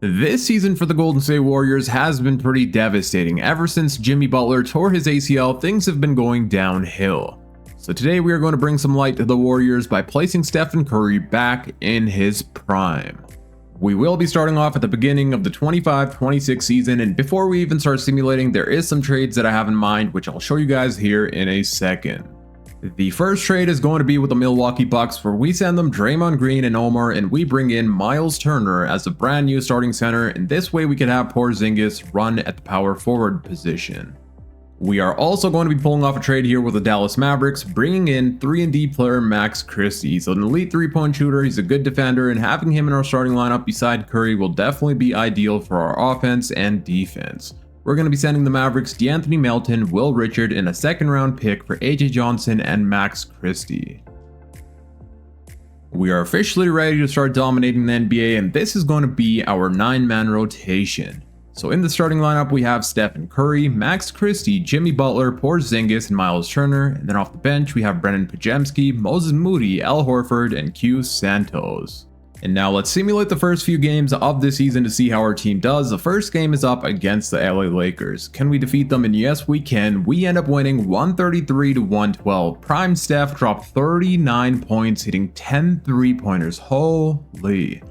This season for the Golden State Warriors has been pretty devastating. Ever since Jimmy Butler tore his ACL, things have been going downhill. So today we are going to bring some light to the Warriors by placing Stephen Curry back in his prime. We will be starting off at the beginning of the 25-26 season, and before we even start simulating, there is some trades that I have in mind, which I'll show you guys here in a second. The first trade is going to be with the Milwaukee Bucks, where we send them Draymond Green and Omar, and we bring in Miles Turner as a brand new starting center, and this way we can have Porzingis run at the power forward position. We are also going to be pulling off a trade here with the Dallas Mavericks, bringing in 3-and-D player Max Christie. He's an elite three-point shooter, he's a good defender, and having him in our starting lineup beside Curry will definitely be ideal for our offense and defense. We're going to be sending the Mavericks DeAnthony Melton, Will Richard, and a second-round pick for AJ Johnson and Max Christie. We are officially ready to start dominating the NBA, and this is going to be our 9-man rotation. So in the starting lineup, we have Stephen Curry, Max Christie, Jimmy Butler, Porzingis, and Miles Turner. And then off the bench, we have Brennan Pajemski, Moses Moody, Al Horford, and Q Santos. And now let's simulate the first few games of this season to see how our team does. The first game is up against the LA Lakers. Can we defeat them? And yes, we can. We end up winning 133-112. Prime Steph dropped 39 points, hitting 10 3-pointers. Holy.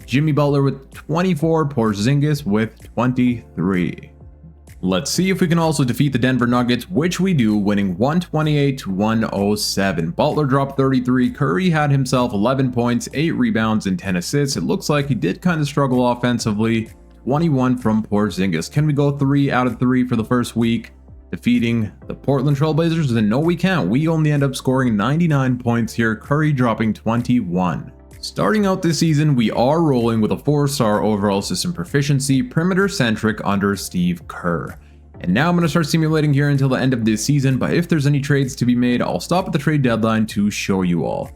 Jimmy Butler with 24, Porzingis with 23. Let's see if we can also defeat the Denver Nuggets, which we do, winning 128-107. Butler dropped 33, Curry had himself 11 points, 8 rebounds, and 10 assists. It looks like he did kind of struggle offensively. 21 from Porzingis. Can we go 3 out of 3 for the first week, defeating the Portland Trail Blazers? And no, we can't. We only end up scoring 99 points here, Curry dropping 21. Starting out this season, we are rolling with a 4-star overall system proficiency, perimeter-centric under Steve Kerr. And now I'm going to start simulating here until the end of this season, but if there's any trades to be made, I'll stop at the trade deadline to show you all.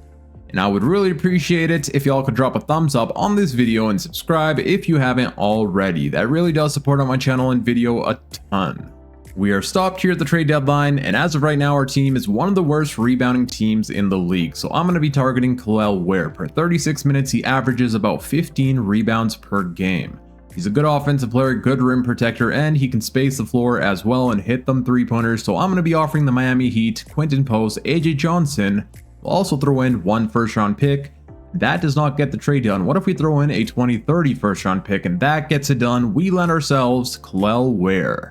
And I would really appreciate it if y'all could drop a thumbs up on this video and subscribe if you haven't already. That really does support on my channel and video a ton. We are stopped here at the trade deadline, and as of right now, our team is one of the worst rebounding teams in the league. So I'm going to be targeting Kel'el Ware. Per 36 minutes, he averages about 15 rebounds per game. He's a good offensive player, good rim protector, and he can space the floor as well and hit them three-pointers. So I'm going to be offering the Miami Heat Quinton Post, AJ Johnson. We'll also throw in 1 first-round pick. That does not get the trade done. What if we throw in a 2030 first-round pick and that gets it done? We land ourselves Kel'el Ware.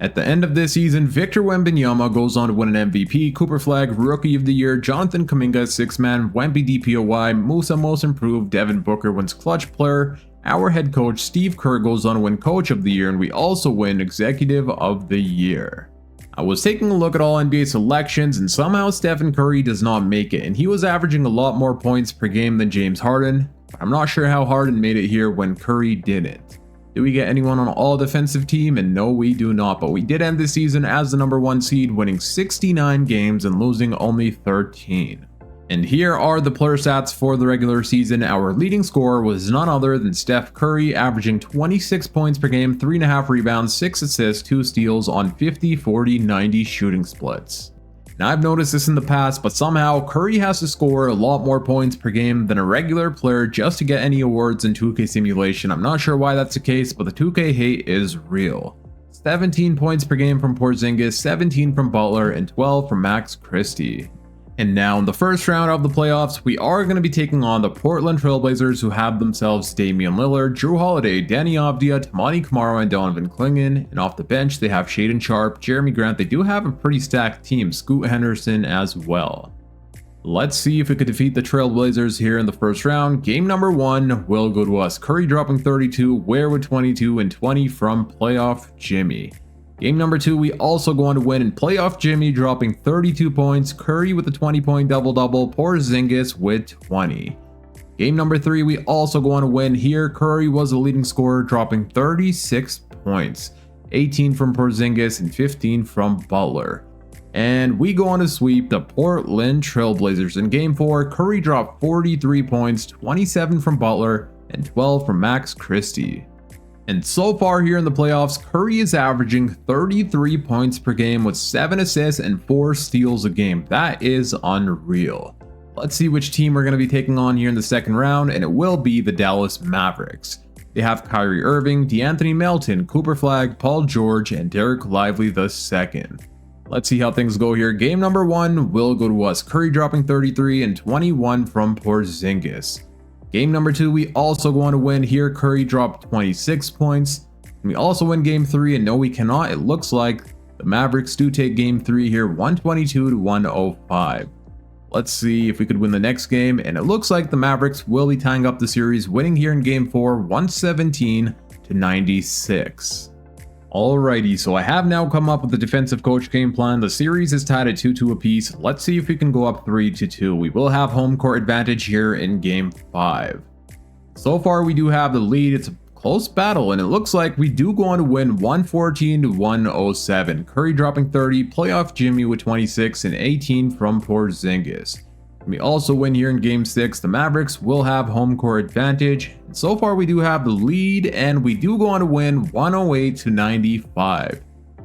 At the end of this season, Victor Wembanyama goes on to win an MVP, Cooper Flag Rookie of the Year, Jonathan Kuminga 6-man, Wemby DPOY, Musa Most Improved, Devin Booker wins Clutch Player, our head coach Steve Kerr goes on to win Coach of the Year, and we also win Executive of the Year. I was taking a look at all NBA selections, and somehow Stephen Curry does not make it, and he was averaging a lot more points per game than James Harden, but I'm not sure how Harden made it here when Curry didn't. Do we get anyone on all defensive team? And no, we do not, but we did end the season as the #1 seed, winning 69 games and losing only 13. And here are the player stats for the regular season. Our leading scorer was none other than Steph Curry, averaging 26 points per game, 3.5 rebounds, 6 assists, 2 steals on 50, 40, 90 shooting splits. Now I've noticed this in the past, but somehow Curry has to score a lot more points per game than a regular player just to get any awards in 2K simulation. I'm not sure why that's the case, but the 2K hate is real. 17 points per game from Porzingis, 17 from Butler, and 12 from Max Christie. And now in the first round of the playoffs, we are going to be taking on the Portland Trail Blazers, who have themselves Damian Lillard, Drew Holiday, Danny Avdija, Tamani Kamara, and Donovan Clingan. And off the bench, they have Shaedon Sharpe, Jeremy Grant. They do have a pretty stacked team, Scoot Henderson as well. Let's see if we could defeat the Trail Blazers here in the first round. Game number 1 will go to us. Curry dropping 32, Ware with 22, and 20 from Playoff Jimmy. Game number 2, we also go on to win in Playoff Jimmy, dropping 32 points, Curry with a 20-point double-double, Porzingis with 20. Game number 3, we also go on to win here. Curry was the leading scorer, dropping 36 points, 18 from Porzingis and 15 from Butler. And we go on to sweep the Portland Trail Blazers. In Game 4, Curry dropped 43 points, 27 from Butler, and 12 from Max Christie. And so far here in the playoffs, Curry is averaging 33 points per game with 7 assists and 4 steals a game. That is unreal. Let's see which team we're going to be taking on here in the second round, and it will be the Dallas Mavericks. They have Kyrie Irving, DeAnthony Melton, Cooper Flagg, Paul George, and Derek Lively II. Let's see how things go here. Game number 1 will go to us. Curry dropping 33 and 21 from Porzingis. Game number 2, we also going to win here. Curry dropped 26 points. We also win game 3, and no, we cannot. It looks like the Mavericks do take game 3 here, 122 to 105. Let's see if we could win the next game, and it looks like the Mavericks will be tying up the series, winning here in game 4, 117 to 96. Alrighty, so I have now come up with the defensive coach game plan. The series is tied at 2-2 apiece. Let's see if we can go up 3-2. We will have home court advantage here in game 5. So far, we do have the lead. It's a close battle, and it looks like we do go on to win 114 to 107. Curry dropping 30, playoff Jimmy with 26 and 18 from Porzingis. We also win here in game 6. The Mavericks will have home court advantage. And so far we do have the lead, and we do go on to win 108 to 95.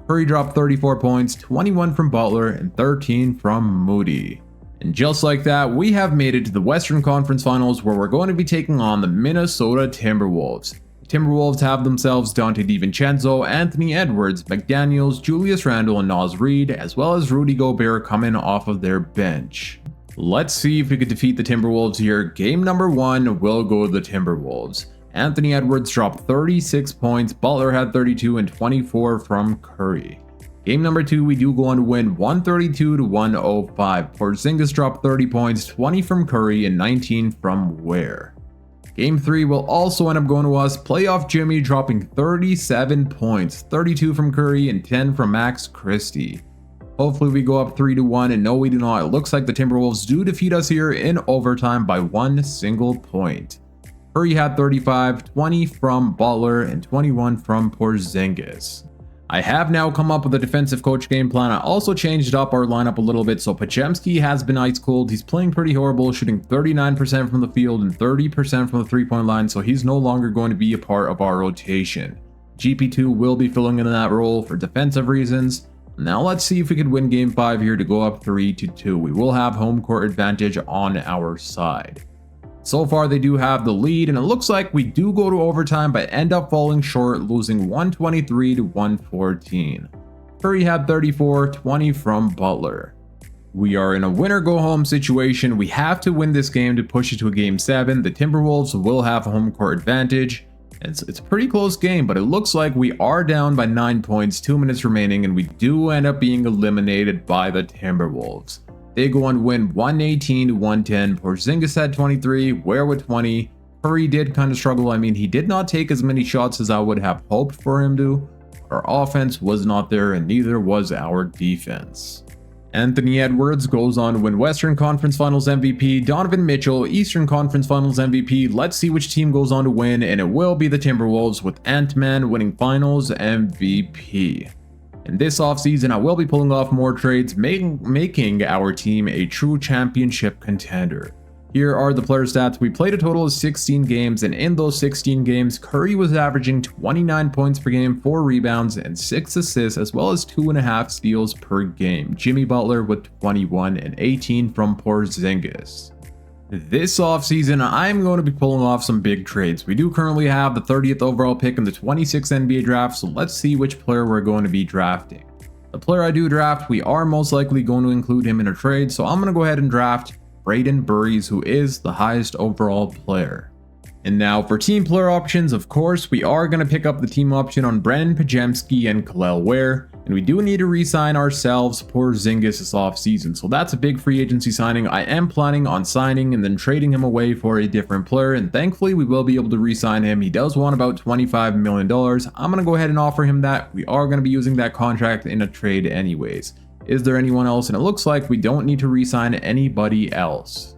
Curry dropped 34 points, 21 from Butler and 13 from Moody. And just like that, we have made it to the Western Conference Finals, where we're going to be taking on the Minnesota Timberwolves. Timberwolves have themselves Dante DiVincenzo, Anthony Edwards, McDaniels, Julius Randle, and Naz Reid, as well as Rudy Gobert coming off of their bench. Let's see if we could defeat the Timberwolves here. Game number 1 will go to the Timberwolves. Anthony Edwards dropped 36 points, Butler had 32 and 24 from Curry. Game number 2, we do go on to win 132 to 105. Porzingis dropped 30 points, 20 from Curry and 19 from Ware. Game 3 will also end up going to us. Playoff Jimmy dropping 37 points, 32 from Curry and 10 from Max Christie. Hopefully we go up 3-1, and no, we do not. It looks like the Timberwolves do defeat us here in overtime by 1 single point. Curry had 35, 20 from Butler, and 21 from Porzingis. I have now come up with a defensive coach game plan. I also changed up our lineup a little bit. So Podziemski has been ice cold. He's playing pretty horrible, shooting 39% from the field and 30% from the three-point line. So he's no longer going to be a part of our rotation. GP2 will be filling in that role for defensive reasons. Now let's see if we could win game 5 here to go up 3-2. We will have home court advantage on our side. So far they do have the lead, and it looks like we do go to overtime but end up falling short, losing 123 to 114. Curry had 34, 20 from Butler. We are in a winner go home situation. We have to win this game to push it to a game 7. The Timberwolves will have home court advantage. It's a pretty close game, but it looks like we are down by 9 points, 2 minutes remaining, and we do end up being eliminated by the Timberwolves. They go on to win 118 to 110. Porzingis had 23, Ware with 20. Curry did kind of struggle. I mean, he did not take as many shots as I would have hoped for him to. Our offense was not there, and neither was our defense. Anthony Edwards goes on to win Western Conference Finals MVP, Donovan Mitchell, Eastern Conference Finals MVP. Let's see which team goes on to win, and it will be the Timberwolves, with Ant-Man winning Finals MVP. In this offseason, I will be pulling off more trades, making our team a true championship contender. Here are the player stats. We played a total of 16 games, and in those 16 games, Curry was averaging 29 points per game, 4 rebounds, and 6 assists, as well as 2.5 steals per game. Jimmy Butler with 21 and 18 from Porzingis. This offseason, I'm going to be pulling off some big trades. We do currently have the 30th overall pick in the 26th NBA draft, so let's see which player we're going to be drafting. The player I do draft, we are most likely going to include him in a trade, so I'm going to go ahead and draft Braden Burries, who is the highest overall player. And now for team player options, of course, we are going to pick up the team option on Brandon Podziemski and Kel'el Ware, and we do need to re-sign ourselves Porzingis this offseason, so that's a big free agency signing. I am planning on signing and then trading him away for a different player, and thankfully we will be able to re-sign him. He does want about $25 million. I'm going to go ahead and offer him that. We are going to be using that contract in a trade anyways. Is there anyone else? And it looks like we don't need to re-sign anybody else.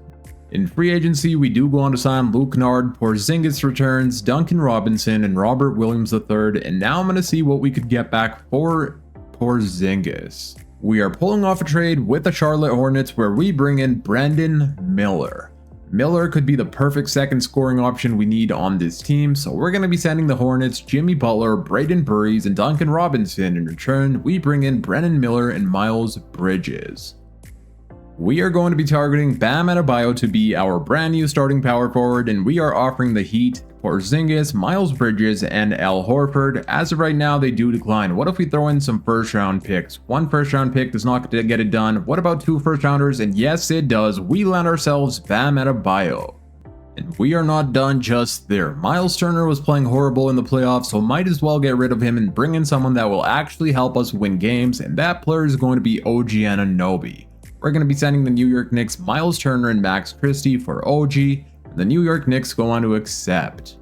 In free agency, we do go on to sign Luke Kennard, Porzingis returns, Duncan Robinson, and Robert Williams III, and now I'm going to see what we could get back for Porzingis. We are pulling off a trade with the Charlotte Hornets where we bring in Brandon Miller. Miller could be the perfect second scoring option we need on this team, so we're going to be sending the Hornets Jimmy Butler, Braden Burries, and Duncan Robinson. In return, we bring in Brennan Miller and Miles Bridges. We are going to be targeting Bam Adebayo to be our brand new starting power forward, and we are offering the Heat, Porzingis, Miles Bridges, and Al Horford. As of right now, they do decline. What if we throw in some first round picks? One first round pick does not get it done. What about 2 first rounders? And yes, it does. We land ourselves Bam Adebayo. And we are not done just there. Miles Turner was playing horrible in the playoffs, so might as well get rid of him and bring in someone that will actually help us win games, and that player is going to be OG Anunoby. We're going to be sending the New York Knicks Miles Turner and Max Christie for OG, and the New York Knicks go on to accept.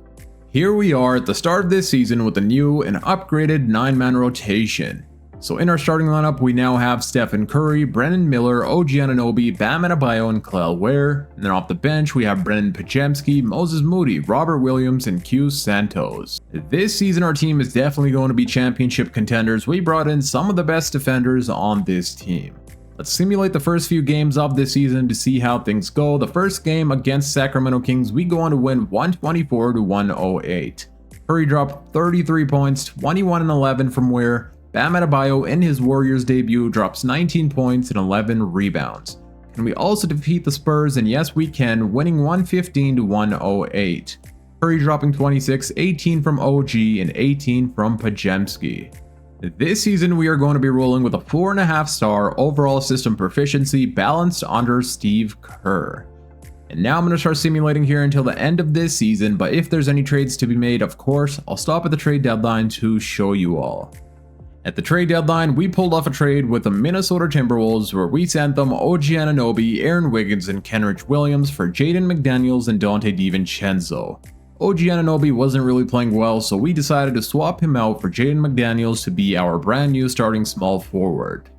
Here we are at the start of this season with a new and upgraded 9-man rotation. So in our starting lineup, we now have Stephen Curry, Brendan Miller, OG Anunoby, Bam Adebayo, and Kel'el Ware. And then off the bench, we have Brendan Podziemski, Moses Moody, Robert Williams, and Q Santos. This season, our team is definitely going to be championship contenders. We brought in some of the best defenders on this team. Let's simulate the first few games of this season to see how things go. The first game against Sacramento Kings, we go on to win 124-108. Curry dropped 33 points, 21 and 11 from Ware. Bam Adebayo in his Warriors debut drops 19 points and 11 rebounds. Can we also defeat the Spurs? And yes, we can, winning 115-108. Curry dropping 26, 18 from OG, and 18 from Podziemski. This season, we are going to be rolling with a 4.5-star overall system proficiency balanced under Steve Kerr. And now I'm going to start simulating here until the end of this season, but if there's any trades to be made, of course, I'll stop at the trade deadline to show you all. At the trade deadline, we pulled off a trade with the Minnesota Timberwolves where we sent them OG Anunoby, Aaron Wiggins, and Kenrich Williams for Jaden McDaniels and Dante DiVincenzo. OG Anunoby wasn't really playing well, so we decided to swap him out for Jaden McDaniels to be our brand new starting small forward.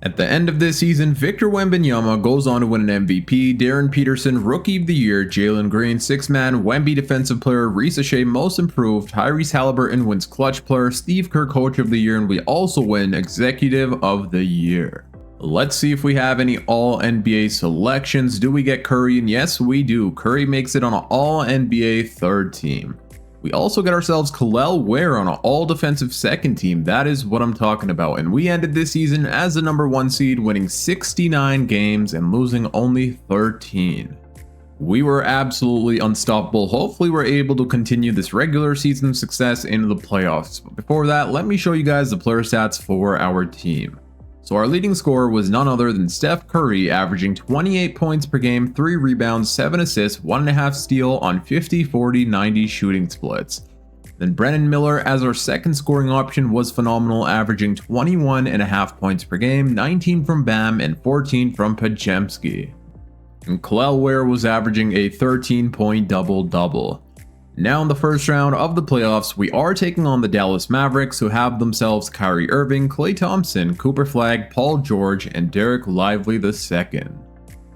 At the end of this season, Victor Wembanyama goes on to win an MVP, Darren Peterson Rookie of the Year, Jalen Green 6-man, Wemby Defensive Player, Risa Shea Most Improved, Tyrese Halliburton wins Clutch Player, Steve Kerr Coach of the Year, and we also win Executive of the Year. Let's see if we have any All-NBA selections. Do we get Curry? And yes, we do. Curry makes it on an All-NBA third team. We also get ourselves Kel'el Ware on an all-defensive second team. That is what I'm talking about. And we ended this season as the #1 seed, winning 69 games and losing only 13. We were absolutely unstoppable. Hopefully we're able to continue this regular season success into the playoffs. But before that, let me show you guys the player stats for our team. So our leading scorer was none other than Steph Curry, averaging 28 points per game, 3 rebounds, 7 assists, 1.5 steal on 50, 40, 90 shooting splits. Then Brendan Miller as our second scoring option was phenomenal, averaging 21.5 points per game, 19 from Bam and 14 from Podziemski. And Kel'el Ware was averaging a 13-point double-double. Now in the first round of the playoffs, we are taking on the Dallas Mavericks, who have themselves Kyrie Irving, Klay Thompson, Cooper Flagg, Paul George, and Derek Lively II.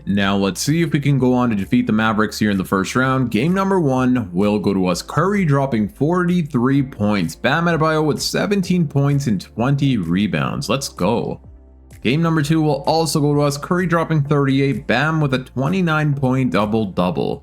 Now let's see if we can go on to defeat the Mavericks here in the first round. Game number 1 will go to us. Curry dropping 43 points, Bam Adebayo with 17 points and 20 rebounds. Let's go. Game number 2 will also go to us. Curry dropping 38, Bam with a 29-point double-double.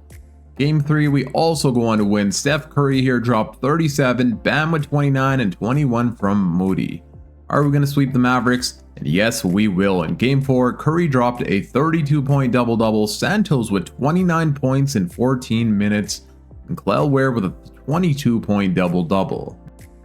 Game 3, we also go on to win. Steph Curry here dropped 37, Bam with 29 and 21 from Moody. Are we going to sweep the Mavericks? And yes, we will. In Game 4, Curry dropped a 32-point double-double, Santos with 29 points in 14 minutes, and Kel'el Ware with a 22-point double-double.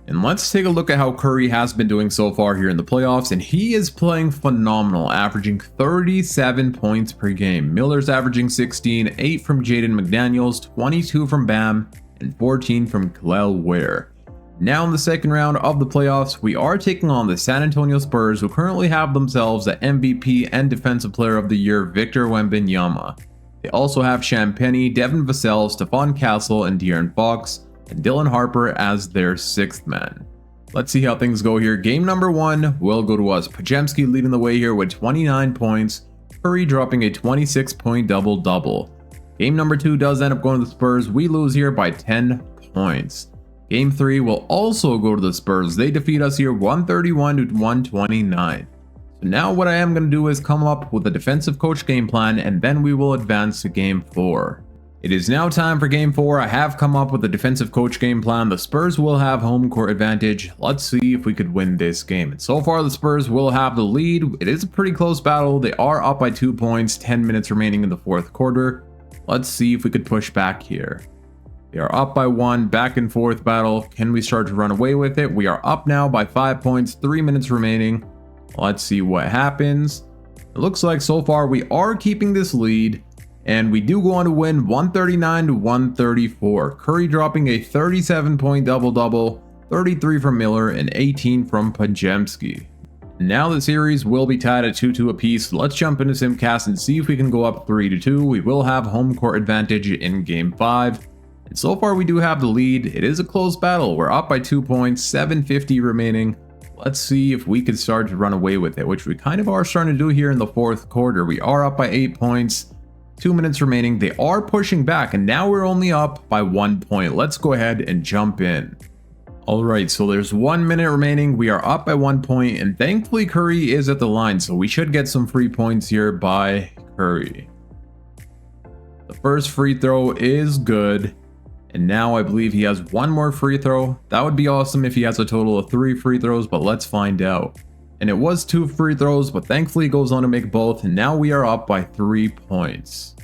And let's take a look at how Curry has been doing so far here in the playoffs, and he is playing phenomenal, averaging 37 points per game. Miller's averaging 16, 8 from Jaden McDaniels, 22 from Bam, and 14 from Kel'el Ware. Now in the second round of the playoffs, we are taking on the San Antonio Spurs, who currently have themselves the MVP and Defensive Player of the Year, Victor Wembanyama. They also have Sham Penny, Devin Vassell, Stephon Castle, and De'Aaron Fox, and Dylan Harper as their 6th man. Let's see how things go here. Game number 1 will go to us. Podziemski leading the way here with 29 points, Curry dropping a 26-point double-double. Game number 2 does end up going to the Spurs. We lose here by 10 points. Game 3 will also go to the Spurs. They defeat us here 131-129. So now what I am going to do is come up with a defensive coach game plan, and then we will advance to Game 4. It is now time for game 4. I have come up with a defensive coach game plan. The Spurs will have home court advantage. Let's see if we could win this game. And so far the Spurs will have the lead. It is a pretty close battle. They are up by 2 points, 10 minutes remaining in the fourth quarter. Let's see if we could push back here. They are up by 1, back and forth battle. Can we start to run away with it? We are up now by 5 points, 3 minutes remaining. Let's see what happens. It looks like so far we are keeping this lead. And we do go on to win 139 to 134. Curry dropping a 37-point double-double, 33 from Miller, and 18 from Podziemski. Now the series will be tied at 2-2 apiece. Let's jump into Simcast and see if we can go up 3-2. We will have home court advantage in game 5. And so far we do have the lead. It is a close battle. We're up by 2 points, 7:50 remaining. Let's see if we could start to run away with it, which we kind of are starting to do here in the fourth quarter. We are up by 8 points. 2 minutes remaining. They are pushing back, and now we're only up by 1 point. Let's go ahead and jump in. Alright, so there's 1 minute remaining. We are up by 1 point, and thankfully Curry is at the line, so we should get some free points here by Curry. The first free throw is good, and now I believe he has one more free throw. That would be awesome if he has a total of 3 free throws, but let's find out. And it was 2 free throws, but thankfully he goes on to make both, and now we are up by 3 points.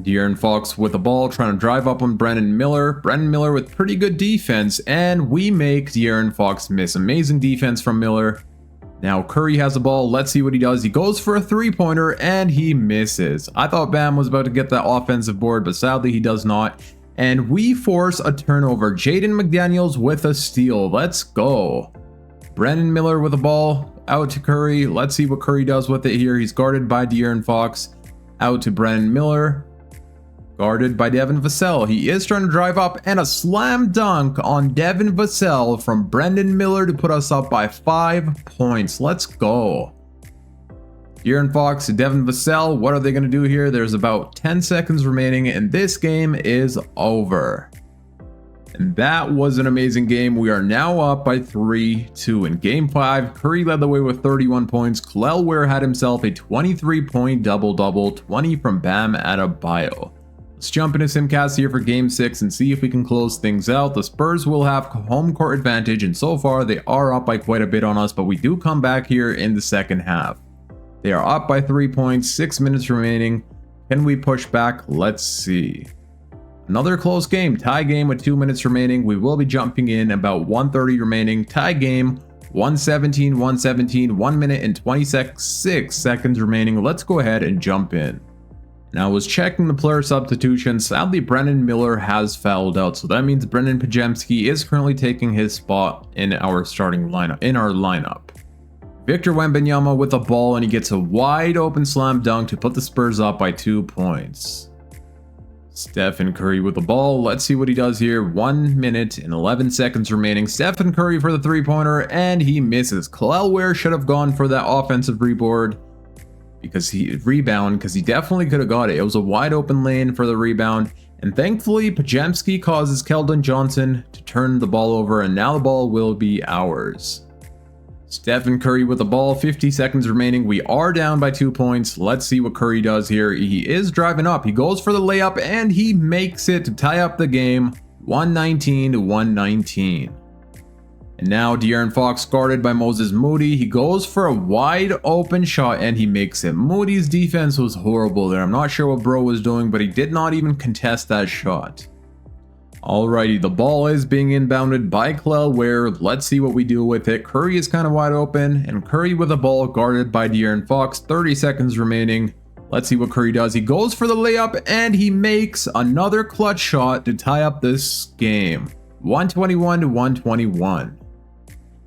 De'Aaron Fox with the ball, trying to drive up on Brendan Miller. Brendan Miller with pretty good defense, and we make De'Aaron Fox miss. Amazing defense from Miller. Now Curry has the ball. Let's see what he does. He goes for a 3-pointer, and he misses. I thought Bam was about to get that offensive board, but sadly he does not. And we force a turnover. Jaden McDaniels with a steal. Let's go. Brendan Miller with the ball, out to Curry. Let's see what Curry does with it here. He's guarded by De'Aaron Fox. Out to Brendan Miller. Guarded by Devin Vassell. He is trying to drive up, and a slam dunk on Devin Vassell from Brendan Miller to put us up by 5 points. Let's go. De'Aaron Fox to Devin Vassell. What are they going to do here? There's about 10 seconds remaining, and this game is over. And that was an amazing game. We are now up by 3-2. In game 5, Curry led the way with 31 points. Kel'el Ware had himself a 23-point double-double, 20 from Bam Adebayo. Let's jump into Simcast here for game 6 and see if we can close things out. The Spurs will have home court advantage, and so far they are up by quite a bit on us, but we do come back here in the second half. They are up by 3 points, 6 minutes remaining. Can we push back? Let's see. Another close game, tie game with 2 minutes remaining. We will be jumping in about 1:30 remaining. Tie game, 117, 1 minute and 26 seconds remaining. Let's go ahead and jump in. Now I was checking the player substitution. Sadly, Brendan Miller has fouled out, so that means Brendan Podziemski is currently taking his spot in our starting lineup. Victor Wembanyama with the ball, and he gets a wide open slam dunk to put the Spurs up by 2 points. Stephen Curry with the ball. Let's see what he does here. 1 minute and 11 seconds remaining. Stephen Curry for the 3-pointer, and he misses. Kel'el Ware should have gone for that offensive rebound because he definitely could have got it. It was a wide open lane for the rebound, and thankfully Podziemski causes Keldon Johnson to turn the ball over, and now the ball will be ours. Stephen Curry with the ball, 50 seconds remaining. We are down by 2 points. Let's see what Curry does here. He is driving up. He goes for the layup, and he makes it to tie up the game, 119 to 119. And now De'Aaron Fox guarded by Moses Moody. He goes for a wide open shot, and he makes it. Moody's defense was horrible there. I'm not sure what bro was doing, but he did not even contest that shot. Alrighty, the ball is being inbounded by Kel'el Ware. Let's see what we do with it. Curry is kind of wide open, and Curry with the ball guarded by De'Aaron Fox. 30 seconds remaining. Let's see what Curry does. He goes for the layup, and he makes another clutch shot to tie up this game. 121 to 121.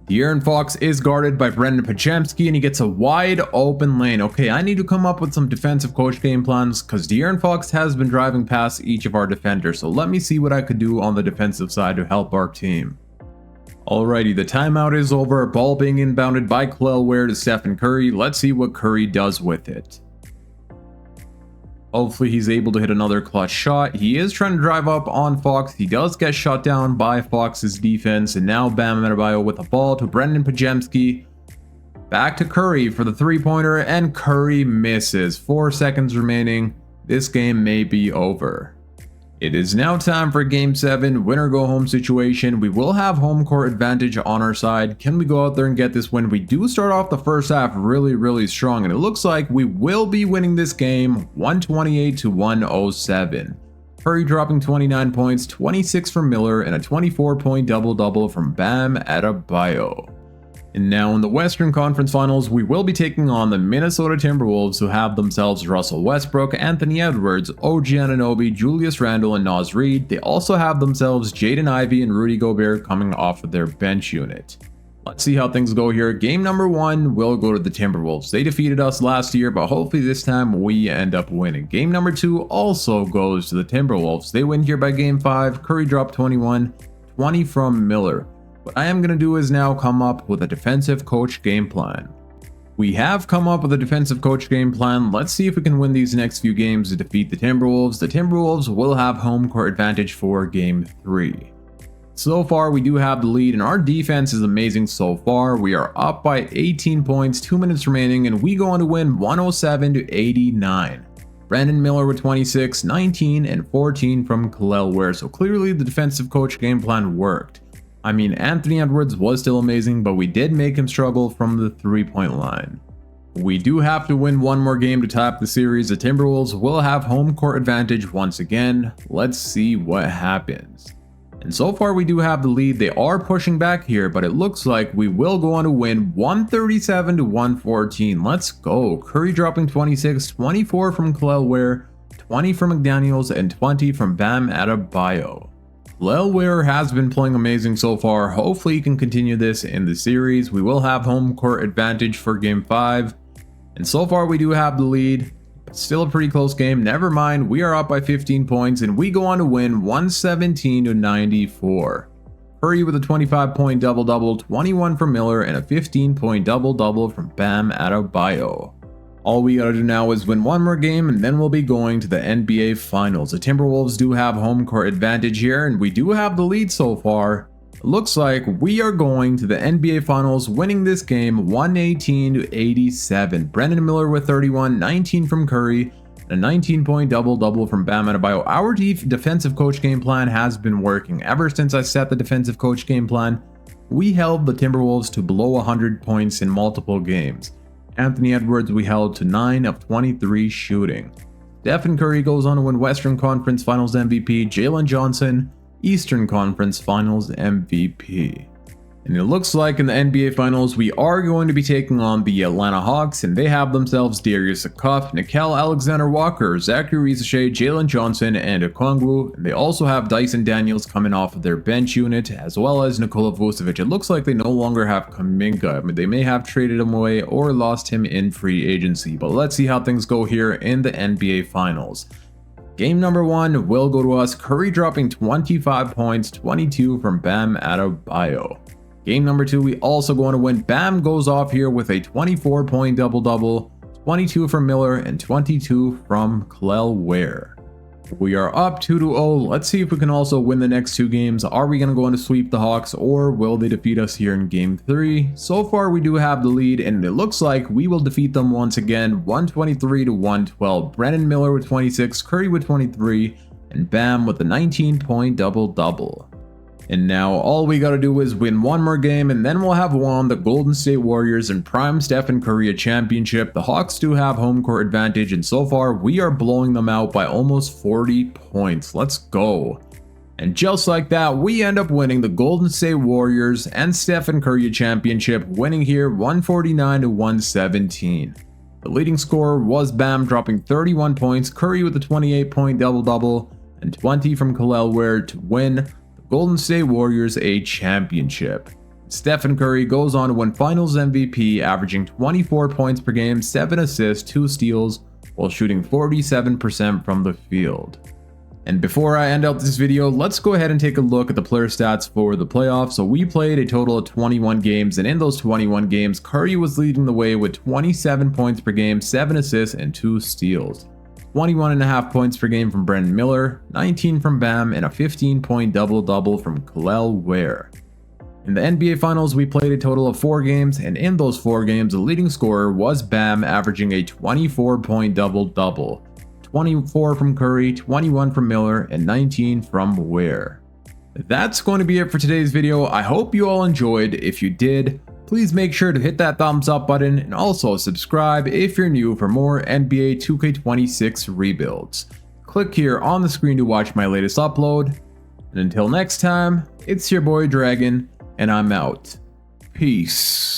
De'Aaron Fox is guarded by Brendan Podziemski, and he gets a wide open lane. Okay, I need to come up with some defensive coach game plans because De'Aaron Fox has been driving past each of our defenders. So let me see what I could do on the defensive side to help our team. Alrighty, the timeout is over. Ball being inbounded by Kel'el Ware to Stephen Curry. Let's see what Curry does with it. Hopefully he's able to hit another clutch shot. He is trying to drive up on Fox. He does get shot down by Fox's defense. And now Bam Adebayo with the ball to Brendan Podziemski. Back to Curry for the 3-pointer, and Curry misses. 4 seconds remaining. This game may be over. It is now time for Game 7, winner go home situation. We will have home court advantage on our side. Can we go out there and get this win? We do start off the first half really strong, and it looks like we will be winning this game 128 to 107. Curry dropping 29 points, 26 from Miller, and a 24-point double-double from Bam Adebayo. And now in the Western Conference Finals, we will be taking on the Minnesota Timberwolves, who have themselves Russell Westbrook, Anthony Edwards, OG Anunoby, Julius Randle, and Naz Reid. They also have themselves Jaden Ivey and Rudy Gobert coming off of their bench unit. Let's see how things go here. Game number 1 will go to the Timberwolves. They defeated us last year, but hopefully this time we end up winning. Game number 2 also goes to the Timberwolves. They win here by game 5. Curry dropped 21, 20 from Miller. What I am going to do is now come up with a defensive coach game plan. We have come up with a defensive coach game plan. Let's see if we can win these next few games to defeat the Timberwolves. The Timberwolves will have home court advantage for game 3. So far, we do have the lead, and our defense is amazing so far. We are up by 18 points, 2 minutes remaining, and we go on to win 107 to 89. Brandon Miller with 26, 19, and 14 from Kel'el Ware. So clearly the defensive coach game plan worked. I mean, Anthony Edwards was still amazing, but we did make him struggle from the three-point line. We do have to win one more game to top the series. The Timberwolves will have home court advantage once again. Let's see what happens. And so far we do have the lead. They are pushing back here, but it looks like we will go on to win 137 to 114. Let's go. Curry dropping 26, 24 from Kel'el Ware, 20 from McDaniels, and 20 from Bam Adebayo. Kel'el Ware has been playing amazing so far. Hopefully he can continue this in the series. We will have home court advantage for game 5. And so far we do have the lead. Still a pretty close game. Never mind, we are up by 15 points and we go on to win 117 to 94. Curry with a 25-point double-double, 21 from Miller, and a 15-point double-double from Bam Adebayo. All we gotta do now is win one more game and then we'll be going to the NBA Finals. The Timberwolves do have home court advantage here and we do have the lead so far. It looks like we are going to the NBA Finals, winning this game 118 to 87. Brandon Miller with 31, 19 from Curry, and a 19-point double-double from Bam Adebayo. Our defensive coach game plan has been working. Ever since I set the defensive coach game plan, we held the Timberwolves to below 100 points in multiple games. Anthony Edwards we held to 9 of 23 shooting. Stephen Curry goes on to win Western Conference Finals MVP. Jalen Johnson, Eastern Conference Finals MVP. And it looks like in the NBA Finals, we are going to be taking on the Atlanta Hawks, and they have themselves Darius Akuff, Nickeil Alexander-Walker, Zachary Risacher, Jalen Johnson, and Okongwu. And they also have Dyson Daniels coming off of their bench unit, as well as Nikola Vucevic. It looks like they no longer have Kuminga. I mean, they may have traded him away or lost him in free agency, but let's see how things go here in the NBA Finals. Game number 1 will go to us. Curry dropping 25 points, 22 from Bam Adebayo. Game number 2, we also going to win. Bam goes off here with a 24-point double-double, 22 from Miller, and 22 from Kel'el Ware. We are up 2-0. Let's see if we can also win the next 2 games. Are we going to go on to sweep the Hawks, or will they defeat us here in game 3? So far, we do have the lead, and it looks like we will defeat them once again, 123 to 112. Brandon Miller with 26, Curry with 23, and Bam with a 19-point double-double. And now all we gotta do is win one more game and then we'll have won the Golden State Warriors and prime Stephen Curry a championship. The Hawks do have home court advantage and so far we are blowing them out by almost 40 points. Let's go. And just like that, we end up winning the Golden State Warriors and Stephen Curry a championship, winning here 149 to 117. The leading scorer was Bam, dropping 31 points, Curry with a 28-point double-double, and 20 from Kel'el Ware to win Golden State Warriors a championship. Stephen Curry goes on to win Finals MVP, averaging 24 points per game, 7 assists, 2 steals, while shooting 47% from the field. And before I end out this video, let's go ahead and take a look at the player stats for the playoffs. So we played a total of 21 games, and in those 21 games, Curry was leading the way with 27 points per game, 7 assists, and 2 steals. 21.5 points per game from Brandon Miller, 19 from Bam, and a 15-point double-double from Kel'el Ware. In the NBA Finals, we played a total of 4 games, and in those 4 games, the leading scorer was Bam, averaging a 24-point double-double. 24 from Curry, 21 from Miller, and 19 from Ware. That's going to be it for today's video. I hope you all enjoyed. If you did, please make sure to hit that thumbs up button and also subscribe if you're new for more NBA 2K26 rebuilds. Click here on the screen to watch my latest upload. And until next time, it's your boy Dragon, and I'm out. Peace.